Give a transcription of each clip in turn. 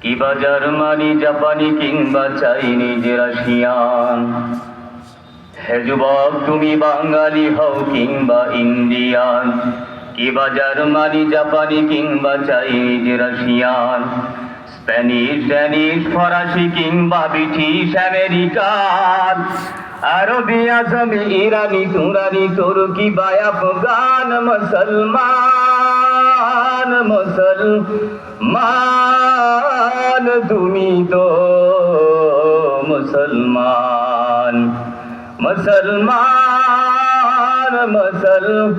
কিবা জার্মানি, জাপানি কিংবা চাইনিজ, রাশিয়ান। হে যুবক, তুমি বাঙালি হও কিংবা ইন্ডিয়ান, কিবা জার্মানি, জাপানি কিংবা চাইনিজ, রাশিয়ান, স্প্যানিশ, ড্যানিশ, ফরাসি কিংবা ব্রিটিশ আমেরিকান, আরবি, আসামি, ইরানি, তুরানি, তুর্কি বা আফগান, মুসলমান, মুসলমান, তুমি তো মুসলমান, মুসলমান, মুসলমান,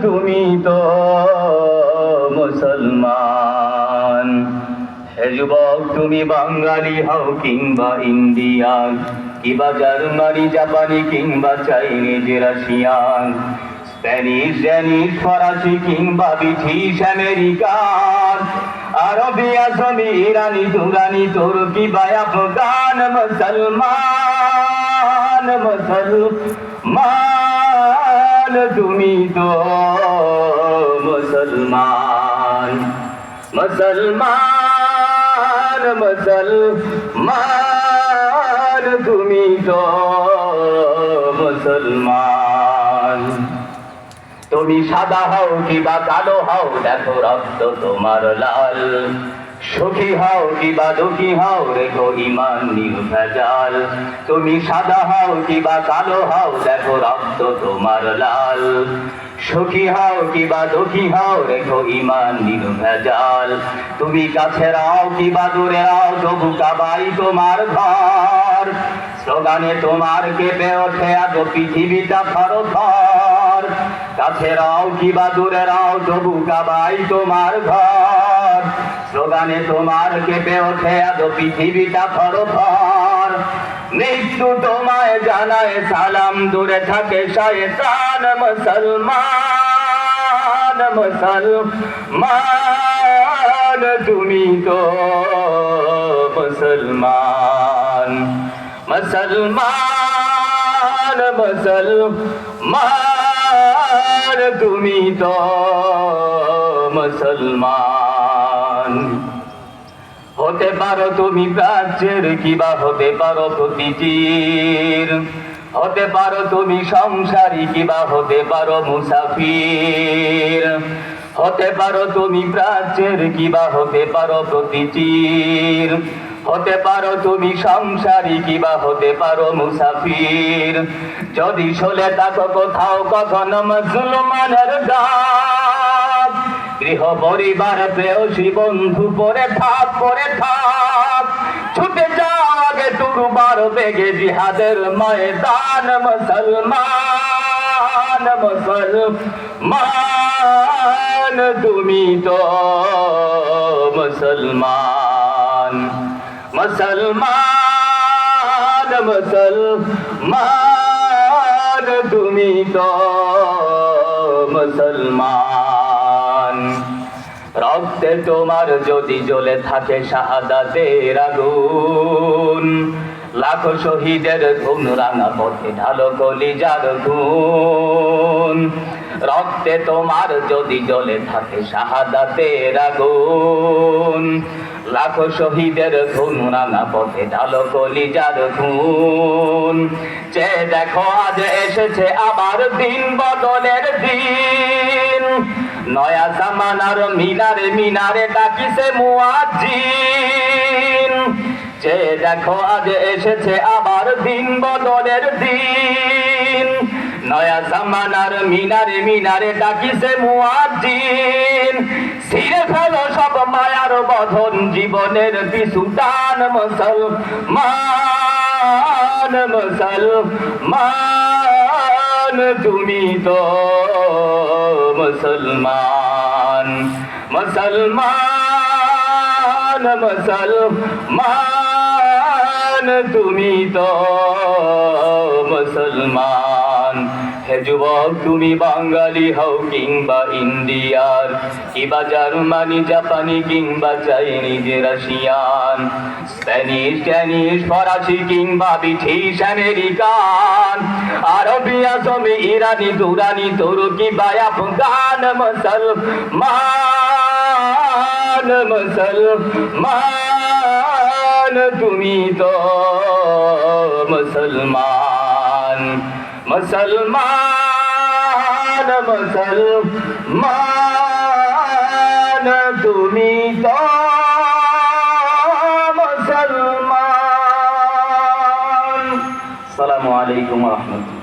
তুমি তো মুসলমান। হে যুবক, তুমি বাঙালি হও কিংবা ইন্ডিয়ান, কিবা জার্মানি, জাপানি কিংবা চাইনিজ, রাশিয়ান, স্প্যানিশ, ড্যানিশ, ফরাসি কিংবা ব্রিটিশ আমেরিকান, আরবি, আসামি, ইরানি, তুরানি, তুর্কি বা আফগান, মুসলমান, মুসলমান, তুমি তো মুসলমান, মুসলমান, মুসলমান, তুমি তো মুসলমান। তুমি সাদা হও কিবা কালো হও, দেখো রক্ত তোমার লাল, সুখী হও কিবা দুঃখী হও, রেখো ঈমান নির্ভেজাল। তুমি সাদা হও কিবা কালো হও, দেখো রক্ত তোমার লাল, সুখী হও কিবা দুঃখী হও, রেখো ঈমান নির্ভেজাল। তুমি কাছে রাও কিবা দূরে রাও, তবু কাবাই তোমার ঘর, স্লোগানে তোমার কেঁপে ওঠে আজ পৃথিবীটা থরথর। কাছে রাও কিবা দূরে রাও, তবু কাবাই তোমার ঘর, স্লোগানে তোমার কেঁপে ওঠে আজ পৃথিবীটা থরথর। মৃত্যু তোমায় জানায় সালাম, দূরে থাকে শয়তান, মুসলমান, মুসলমান, তুমি তো মুসলমান, মুসলমান, মুসলমান, তুমি তো মুসলমান। হতে পারো তুমি প্রাচ্যের কিবা হতে পারো প্রতিচির, হতে পারো তুমি সংসারী কিবা হতে পারো মুসাফির, হতে পারো তুমি প্রাচ্যের কিবা হতে পারো প্রতিচির, হতে পারো তুমি সংসারী কিবা হতে পারো মুসাফির। যদি চলে থাকো কোথাও কখনো মুসলমানের ডাক, গৃহ পরিবার প্রেয়সী বন্ধু পরে থাক, পরে থাক, ছুটে যাও আগে দুর্বার বেগে জিহাদের ময়দান, মুসলমান, মুসলমান, তুমি তো মুসলমান, মুসলমান, মুসলমান, তুমি তো মুসলমান। রক্তে তোমার যদি জ্বলে থাকে শাহাদাতের আগুন, লাখো শহীদের ধুম রাঙা পথে ঢালো কলিজার খুন। রক্তে তোমার যদি জ্বলে থাকে শাহাদাতের আগুন, লাখো শহীদের ধুম রাঙা পথে ঢালো কলিজার খুন। চেয়ে দেখো আজ এসেছে আবার দিন বদলের দিন, নয়া জামানার মিনারে মিনারে ডাকিছে মুয়াজ্জিন। চেয়ে দেখো আজ এসেছে আবার দিন বদলের দিন, নয়া জামানার মিনারে মিনারে ডাকিছে মুয়াজ্জিন। ছিঁড়ে ফেলো সব মায়ার বন্ধন, জীবনের পিছু টান, মুসলমান, মুসলমান, তুমি তো মুসলমান, মুসলমান, মুসলমান, তুমি তো মুসলমান। হে যুবক, তুমি বাঙালি হও কিংবা ইন্ডিয়ান, কিবা জার্মানি, জাপানি কিংবা চাইনিজ, রাশিয়ান, স্প্যানিশ, ড্যানিশ, ফরাসি কিংবা ব্রিটিশ আমেরিকান, আরবি, আসামি, ইরানি, তুরানি, তুর্কি বা আফগান, মুসলমান, মুসলমান তুমি তো মুসলমান মুসলমান মুসলমান তুমি তো মুসলমান। আসসালামু আলাইকুম ওয়া রাহমাতুল্লাহ।